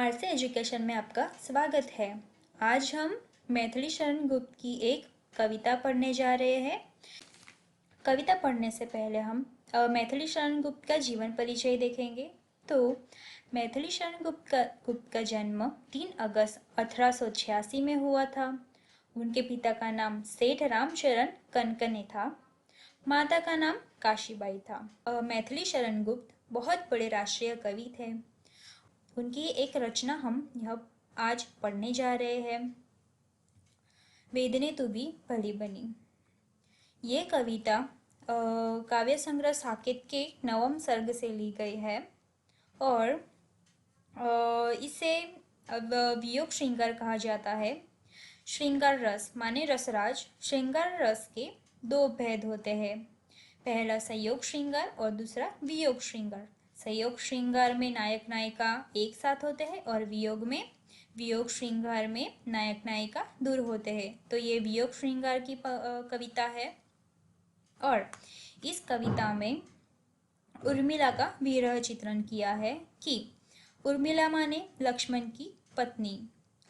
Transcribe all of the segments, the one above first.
आरसे एजुकेशन में आपका स्वागत है। आज हम मैथिली शरण गुप्त की एक कविता पढ़ने जा रहे हैं। कविता पढ़ने से पहले हम मैथिली शरण गुप्त का जीवन परिचय देखेंगे। तो मैथिली शरण गुप्त का जन्म 3 अगस्त 1886 में हुआ था। उनके पिता का नाम सेठ रामचरण कनकने था। माता का नाम काशीबाई था। मैथिली शरण गुप्त बहुत बड़े राष्ट्रीय कवि थे। उनकी एक रचना हम यह आज पढ़ने जा रहे हैं, वेदने तू भी भली बनी। ये कविता काव्य संग्रह साकेत के 9वें सर्ग से ली गई है और इसे वियोग श्रृंगार कहा जाता है। श्रृंगार रस माने रसराज। श्रृंगार रस के 2 भेद होते हैं, पहला संयोग श्रृंगार और दूसरा वियोग श्रृंगार। संयोग श्रृंगार में नायक नायिका एक साथ होते हैं और वियोग श्रृंगार में नायक नायिका दूर होते हैं। तो ये वियोग श्रृंगार की कविता है और इस कविता में उर्मिला का विरह चित्रण किया है कि उर्मिला माने लक्ष्मण की पत्नी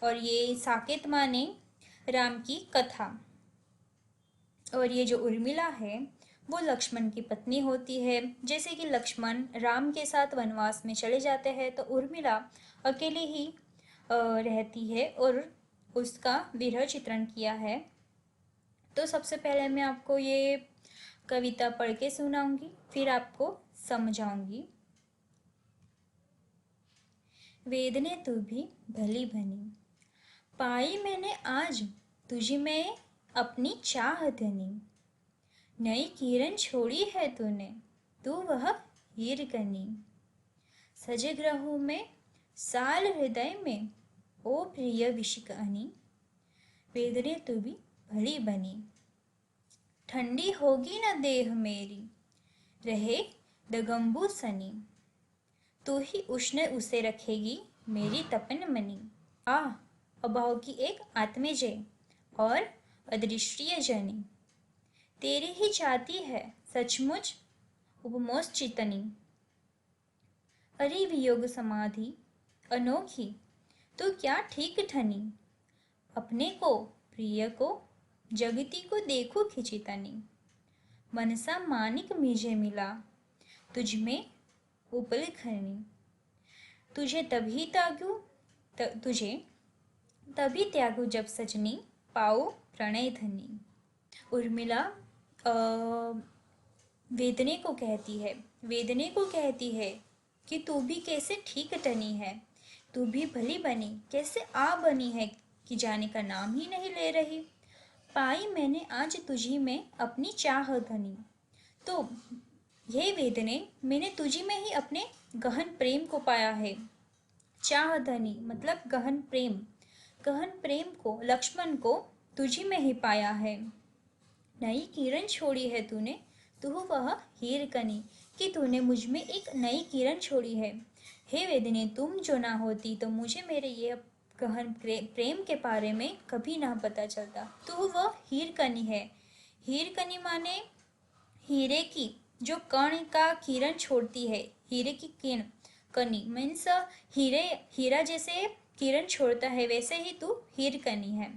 और ये साकेत माने राम की कथा। और ये जो उर्मिला है वो लक्ष्मण की पत्नी होती है। जैसे कि लक्ष्मण राम के साथ वनवास में चले जाते हैं तो उर्मिला अकेले ही रहती है और उसका विरह चित्रण किया है। तो सबसे पहले मैं आपको ये कविता पढ़ के सुनाऊंगी, फिर आपको समझाऊंगी। वेदने तू भी भली बनी, पाई मैंने आज तुझी में अपनी चाह धनी। नई किरण छोड़ी है तूने, तू वह हीर कनी। सजग रहूं मैं साल हृदय में, ओ प्रिय विशिक अनी। वेदने तू भी भली बनी, ठंडी होगी न देह मेरी, रहे दगंबू सनी। तू ही उष्ण उसे रखेगी मेरी तपन मनी। अभाव की एक आत्मेजय और अदृष्टीय जनी, तेरी ही चाहती है सचमुच उपमोस चितनी। अरे वियोग समाधि अनोखी तो क्या ठीक ठनी, अपने को प्रिय को जगती को देखो खिचितनी। मनसा मानिक मीजे मिला तुझ में उपल खनी, तुझे तभी त्यागू जब सजनी पाओ प्रणय धनी। उर्मिला वेदने को कहती है कि तू भी कैसे ठीक टनी है, तू भी भली बनी, कैसे आ बनी है कि जाने का नाम ही नहीं ले रही। पाई मैंने आज तुझी में अपनी चाह धनी। तो ये वेदने मैंने तुझी में ही अपने गहन प्रेम को पाया है। चाह धनी मतलब गहन प्रेम को लक्ष्मण को तुझी में ही पाया है। नई किरण छोड़ी है तूने, तू वह हीर कनी, कि तूने मुझ में एक नई किरण छोड़ी है। हे वेदने, तुम जो ना होती तो मुझे मेरे ये गहन प्रेम के बारे में कभी ना पता चलता। तू वह हीर कनी है। हीर कनी माने हीरे की जो कण का किरण छोड़ती है। हीरे की किरण कनी मीन्स हीरा जैसे किरण छोड़ता है वैसे ही तू हीर कनी है।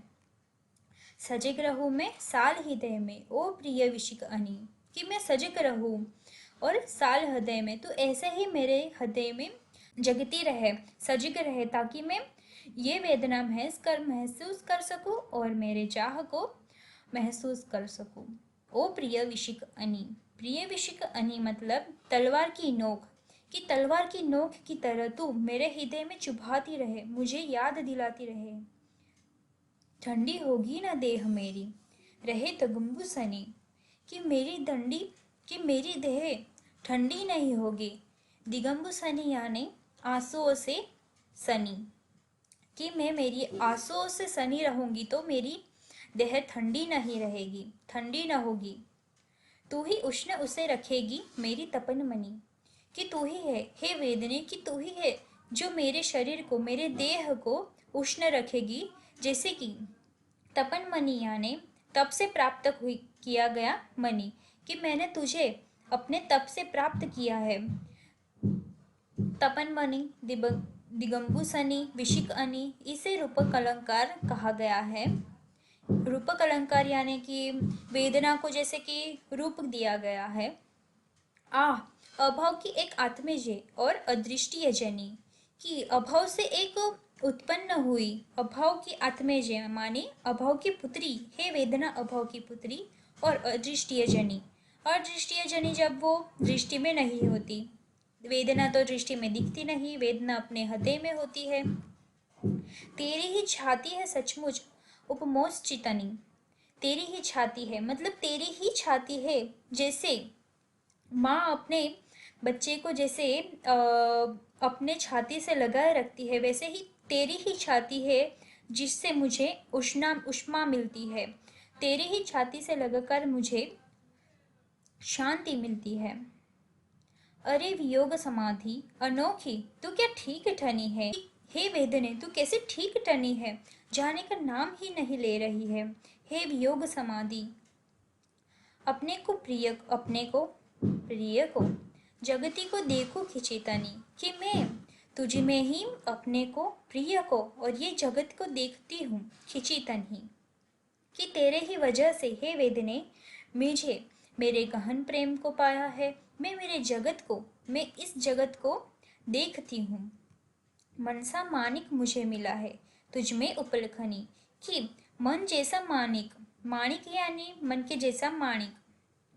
सजग रहूं मैं साल हृदय में, ओ प्रिय विशिक अनी, कि मैं सजग रहूं और साल हृदय में, तो ऐसे ही मेरे हृदय में जगती रहे, सजग रहे, ताकि मैं ये वेदना महसूस कर सकूं और मेरे चाह को महसूस कर सकूं। ओ प्रिय विशिक अनी, प्रिय विशिक अनी मतलब तलवार की नोक, कि तलवार की नोक की तरह तू मेरे हृदय में चुभाती रहे, मुझे याद दिलाती रहे। ठंडी होगी ना देह मेरी, रहे तगम्बु सनी, कि मेरी देह ठंडी नहीं होगी। दिगंबु सनी यानी आंसुओं से सनी, कि मैं मेरी आंसुओं से सनी रहूंगी तो मेरी देह ठंडी नहीं रहेगी, ठंडी न होगी। तू ही उष्ण उसे रखेगी मेरी तपन मनी, कि तू ही है, हे वेदने, कि तू ही है जो मेरे शरीर को, मेरे देह को उष्ण रखेगी, जैसे कि तपन मनी यानी तप से प्राप्त किया गया मनी, कि मैंने तुझे अपने तप से प्राप्त किया है। तपन मनी दिगंबु सनी विशिक अनी, इसे रूपक अलंकार कहा गया है। रूपक अलंकार यानी कि वेदना को जैसे कि रूप दिया गया है। अभाव की एक आत्मेय और अदृष्टीय जनी, कि अभाव से एक उत्पन्न हुई, अभाव की आत्मेय माने अभाव की पुत्री है वेदना, अभाव की पुत्री। और अदृष्टीय जनी, अदृष्टीय जनी जब वो दृष्टि में नहीं होती, वेदना तो दृष्टि में दिखती नहीं, वेदना अपने हृदय में होती है। तेरी ही छाती है सचमुच उपमोस चितनी, तेरी ही छाती है मतलब तेरी ही छाती है, जैसे माँ अपने बच्चे को जैसे अपने छाती से लगाए रखती है, वैसे ही तेरी ही छाती है जिससे मुझे उष्मा मिलती है, तेरी ही छाती से लगाकर मुझे शांति मिलती है। अरे वियोग समाधि अनोखी तू क्या ठीक ठनी है, हे वेदने तू कैसे ठीक टनी है, जाने का नाम ही नहीं ले रही है। हे वियोग समाधि, अपने को प्रिय को जगती को देखो खिंचेतनी, कि मैं तुझ में ही अपने को प्रिय को और ये जगत को देखती हूँ खिंचीतन ही, कि तेरे ही वजह से हे वेदने मुझे मेरे गहन प्रेम को पाया है, मैं इस जगत को देखती हूँ। मनसा मानिक मुझे मिला है तुझ में उपलखनी, कि मन जैसा मानिक, माणिक यानी मन के जैसा माणिक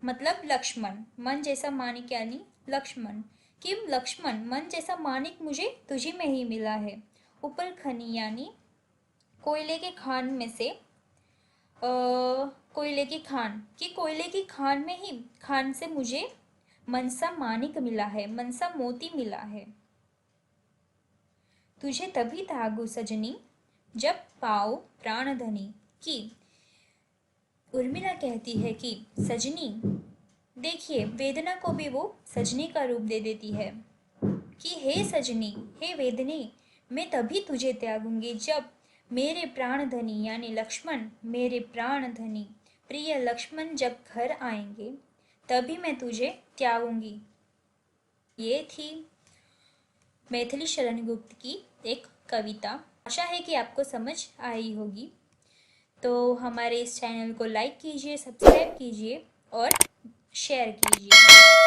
मतलब लक्ष्मण, मन जैसा मानिक यानी लक्ष्मण, कि लक्ष्मण मन जैसा मानिक मुझे तुझी में ही मिला है। उपलखनी यानी कोयले के खान में से कोयले की खान, कि कोयले की खान में ही खान से मुझे मनसा मानिक मिला है, मनसा मोती मिला है। तुझे तभी तागू सजनी जब पाओ प्राणधनी, की उर्मिला कहती है कि सजनी, देखिए वेदना को भी वो सजनी का रूप दे देती है, कि हे सजनी हे वेदनी, मैं तभी तुझे त्यागूंगी जब मेरे प्राणधनी यानी लक्ष्मण, मेरे प्राणधनी प्रिय लक्ष्मण जब घर आएंगे तभी मैं तुझे त्यागूंगी। ये थी मैथिली शरण गुप्त की एक कविता। आशा है कि आपको समझ आई होगी। तो हमारे इस चैनल को लाइक कीजिए, सब्सक्राइब कीजिए और शेयर कीजिए।